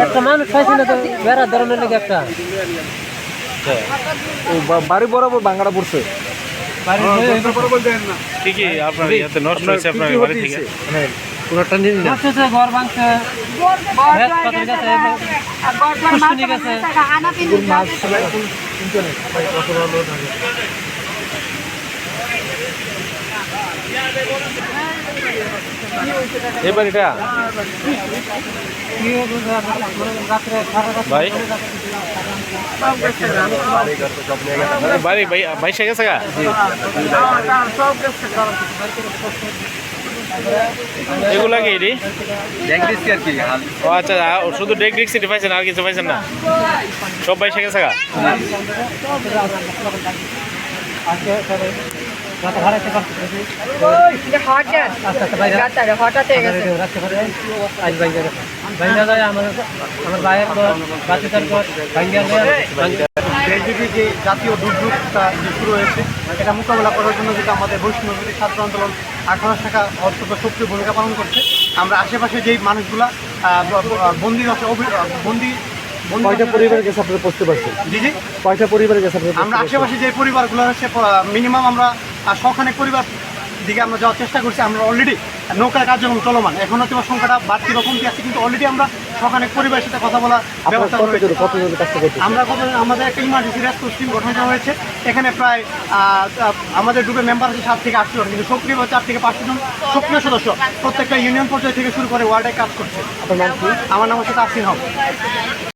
একটা মানুষ পাইছি না তো বেড়া ধরনের লেগে একটা বাড়ি বরাবর বাংলাটা পড়ছে ঠিকই আপনার ইয়াতে নষ্ট হয়েছে আপনার বাড়ি থেকে পুরোটা নিয়ে নিলাম ঘর ভাঙছে এই বাড়িটা ভাই বাড়ি বাইশে গেছে গা এগুলা কি এটি ও আচ্ছা শুধু ডেক ডিক্সিটি পাইছেন আর কিছু পাইছেন না সব বাইশে গেছে গা আমার ভাইয়ের ঘর বাচ্চাদের ঘর যে জাতীয় দুর্যোগটা যে শুরু হয়েছে এটা মোকাবেলা করার জন্য যেটা আমাদের বৈষ্ণবী ছাত্র আন্দোলন 18 শাখা অত্যন্ত সক্রিয় ভূমিকা পালন করছে। আমরা আশেপাশে যেই মানুষগুলা বন্দি কয়টা পরিবার গেছে আপনারা বুঝতে পারছেন? জি জি কয়টা পরিবার গেছে আপনারা? আমরা আশেপাশে যে পরিবারগুলো হচ্ছে মিনিমাম আমরা শখানেক পরিবার দিকে আমরা যাওয়ার চেষ্টা করছি। আমরা অলরেডি নৌকার কার্যক্রম চলমান, এখন হয়তো সংখ্যাটা বাড়তি বা কমতি আছে, কিন্তু অলরেডি আমরা শখানেক পরিবারের সাথে কথা বলা ব্যবস্থা করেছি। আমরা আমাদের একটা ইমার্জেন্সি রেসপন্স টিম গঠন করা হয়েছে। এখানে প্রায় আমাদের গ্রুপের মেম্বার আছে 7 থেকে 8 জন, কিন্তু সক্রিয় 4 থেকে 5 জন সক্রিয় সদস্য প্রত্যেকটা ইউনিয়ন পর্যায় থেকে শুরু করে ওয়ার্ডে কাজ করছে। আপনার নাম কি? আমার নাম হচ্ছে তাসিন হক।